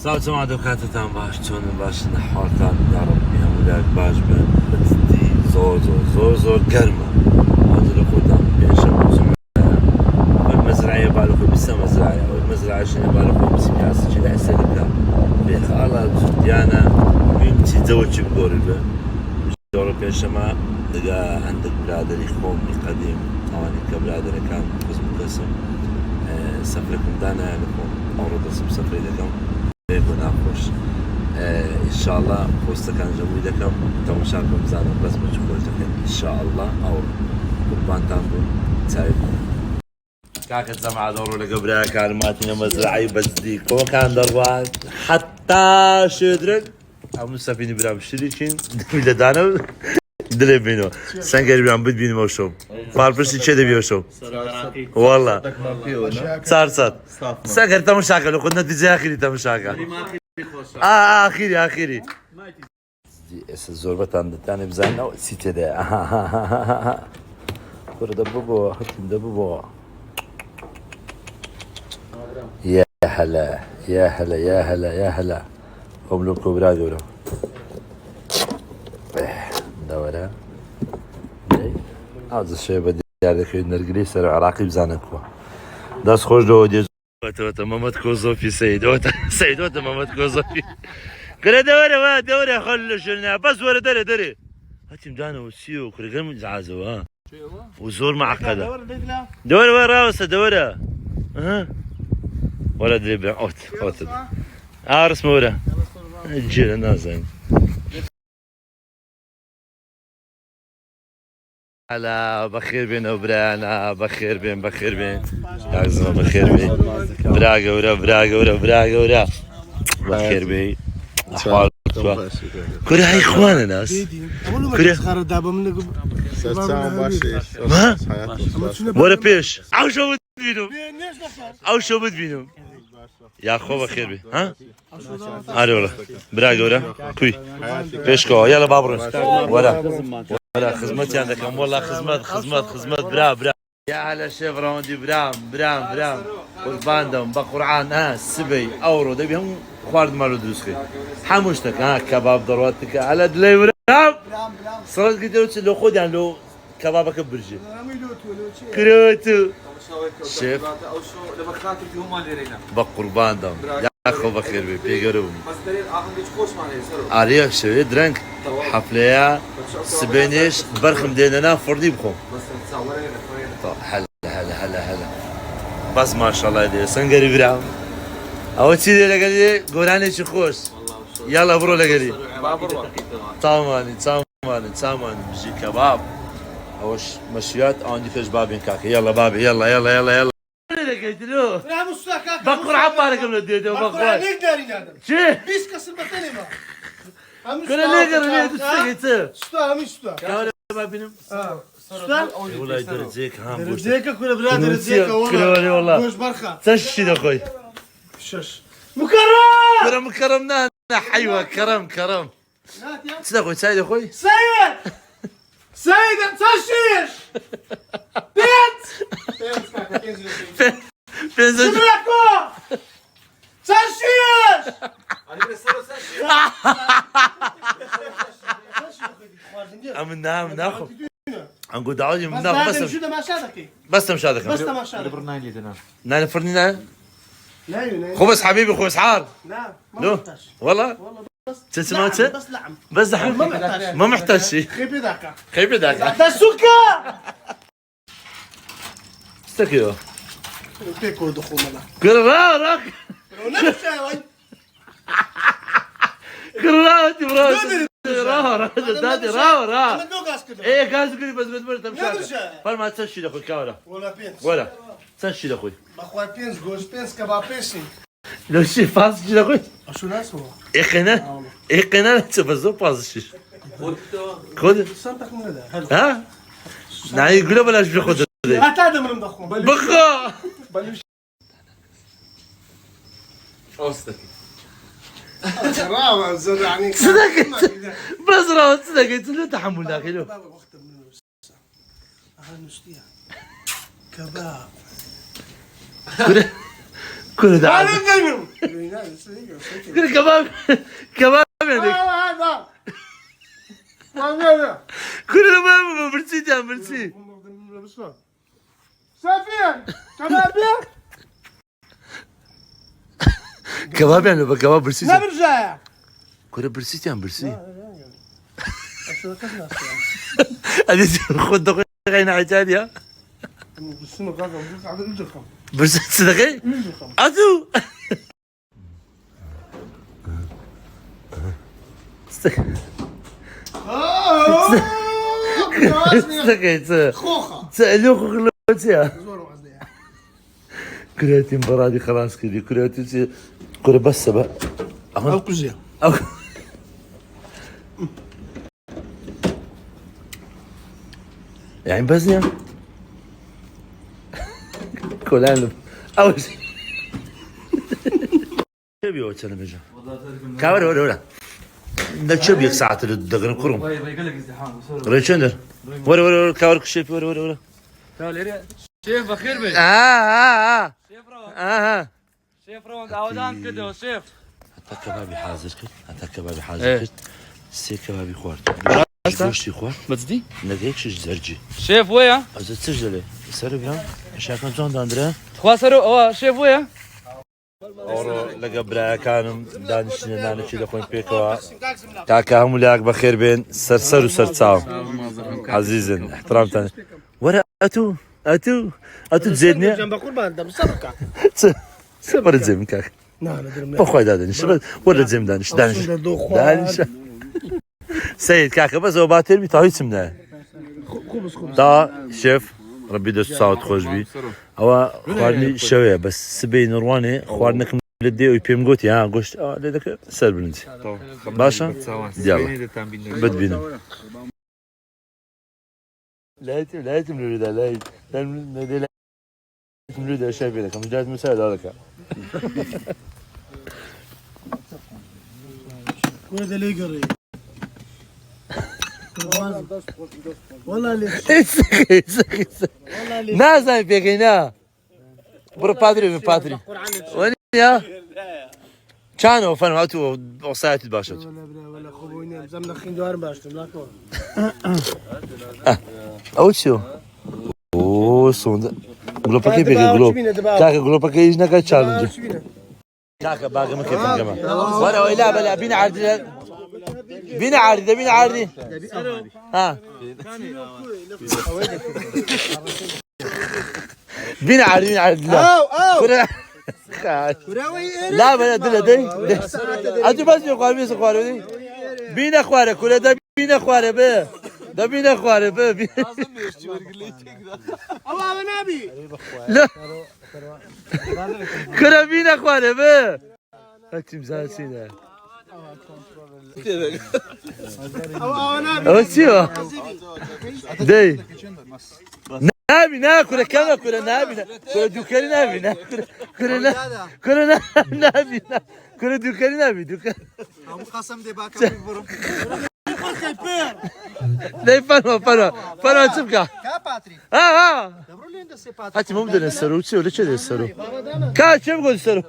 ساعة جماعة دوكاتتان باش تون باش نحوالتان يا ربي همولاك باش بن بتدي زور قرمة هذا لقودام بيشم والمزرعة بالكم بس مزرعة والمزرعة شنو بالكم بس كاس كذا أسلكها بخالة ديانا بنتي زوجي بقربة جورو بيشما دقا عندك بلاد الإخوان القديم طبعا كبلاد كان قسم سفركم دانا لكم أورد اسم سفري لكم يكون أخوش إن شاء الله فوستا كان جوي لكم تمشاكم زانا بس بتشوفوا إن شاء الله أو قربان تامكم تساعدكم كاكت زمع دورو لقبرها كلماتنا مزرعي بس دي كو كان دروات حتى شدرك أم سفيني برام شريكين دميل دانو دلي بينو سنجري برام بد بينو موشوم فاربرسي كده بيوشوم والله صار سنجري تمشاكل وكنا تجي آخري تمشاكل آخري دي اس الزوربة تاني بزانا سيتي ده كورة دبوبو حتى دبوبو يا هلا أملكوا برادو دورة هذا الشيء بدي يعرف إن الإنجليز سر عراقي بزانكوا داس خوش دو دي توتا مامت كوزوفي سيدوتا مامت كوزوفي كره دورة خلوا شلنا بس ورا دري هاتي مدانا وسيو كره قلم زعازو ها وزور معقدة دورة وراوسة دورة ها ولا دريبل اوت عارس مورا الجيل نازين هلا بخير بين وبرانا بخير بين لازم بخير بين براغا ورا بخير بين احوال كل هاي اخوانا ناس كل ما ولا بيش او شو بدبينهم يا اخو بخير بي ها هاري والله براغا ورا كوي بيشكو يلا بابرون ولا خدمتي عندك والله خدمت برا يا هلا شيف راوندي برام قرباندم بقرعان سبي اورو دبيهم خوارد مالو دوسخي حموشتك كباب درواتك على دلي برام صرت قلت له خذ يعني لو كبابك برجي كروتو شيف بقربان دم يا اخو بخير بي بيقرب عليك شوي درنك حفلة سبينيش برخم ديننا فردي بخم هلا بس ما شاء الله يدي سنقري برام او تشيلي لقلي قولاني شي خوش يلا برو لقلي تاماني بجي كباب اوش مشويات عندي فيش بابين كاكي يلا بابي يلا قلت له بقر عبارك من الديده وبقر نقدر ينادم شي بيس كسر بطني ما كنا نقدر نستقيت شتو كاولا بابينم والله يدرجيك هام رجيك كل بلاد رجيك والله والله وش برخه تشي اخوي شش مكرمنا حيوه كرم تصدق سعيد اخوي سيد تشيش فين زوج شبلكو تشيش من ناخذ نقول دعوني من ناخذ بس تمشادك نانا فرنينا خبز حبيبي خبز حار لا والله تسمعت بس دحين ما محتاج شيء خيبي ذاك السكر استكيو بيكو دخومنا راك كراتي براس دادي را ايه غاز كذي بس تمشي فما تسشي لاخوي كاولا ولا تسشي لاخوي اخوي بينز جوز بينز كباب بيسي لو شي فاز كذا اخوي شو ناس هو ايه قناه تبزو فاز شي خذ صنتك من هذا ها نعم يقولوا بلاش بياخذ هذا من مضخم بخا اوستك راو زرعني صدقت بس راو صدقت له تحمل داخله وقت من هنشتيها كباب كل ده انا عندك قلبهم كل كباب كباب عندك هذا ما كل ما برسي يا برسي سفيان كبابي كباب يعني كباب برسي ما برجع كل برسي يا برسي شو كذا هذه خد دقيقة غير عتادية بس ما قاعد اقول على رجلكم برسي صدقي أتو صدقي خوخه سألوك خلوتيا زور قصدي كرياتي مباراة دي خلاص كذي كرياتي كرة بس بقى او كوزيا أو يعني بزنيا كلان أول شيء شو بيو التلفزيون كاميرا ولا ده شو بيك ساعة الدقن كروم يقول لك ازدحام ريتشندر ولا كاميرا كشيف ولا شيف بخير بي شيف روان شيف روان عودان كده شيف حتى كبابي حاضر كده حتى كبابي حاضر كده سي كبابي خوارد وش خوارد بتزدي نجيكش زرجي شيف ويا از تسجله سر بيان شاكن جون داندرا خواصرو شيف ويا اورو لقى برا كانم دانش دخون بيكوا كاكا هم لاك بخير بين سرسر وسرتاو عزيزا احترامتنا ورا اتو تزيدني جنب قربان ده مسبكه سبر زين كاك لا لا درم بخوي دانش ولا زين دانش سيد كاكا بس هو باتر بتاعي سمناه خبز دا شيف ربي دست صوت خوش بي هو خوارني شويه بس سبي نرواني خوارنا كم لدي ويبيم قوتي ها قشت لدك سر بلنتي باشا يلا بد بينا لا تملوا ده لا تملوا ده شايف لك مش جاهز مساعد هذاك وين ده اللي يقري والله ليش والله ليش نازل بيجينا برو بادري وين يا كانوا فنوا تو وصايت الباشا ولا خوينا زمنا خين دوار باش تملاكو او شو او صوند جلوب كيف جلوب كاكا جلوب كيف نكا تشالنج كاكا باقي ما كيف كمان ولا بلا بينا عرض بينا عرضي ها بينا عرضي لا بلا دي انت بس يقال بيس خواري بينا خواري كل ده بينا خواري به ده بينا خواري به لازم يشتي ورجلي الله نبي لا كل بينا خواري به هاتم زاسينا او شو دي نبي ناكل كذا كل نبي كل دوكري نبي كل دوكري نبي دوكري ابو قسم دي باكا بيبرم لا فنو تبقى كا باتري ها دبروا لي انت سي باتري هاتي مو بدنا نسرو ولا شو نسرو كا شو بقول نسرو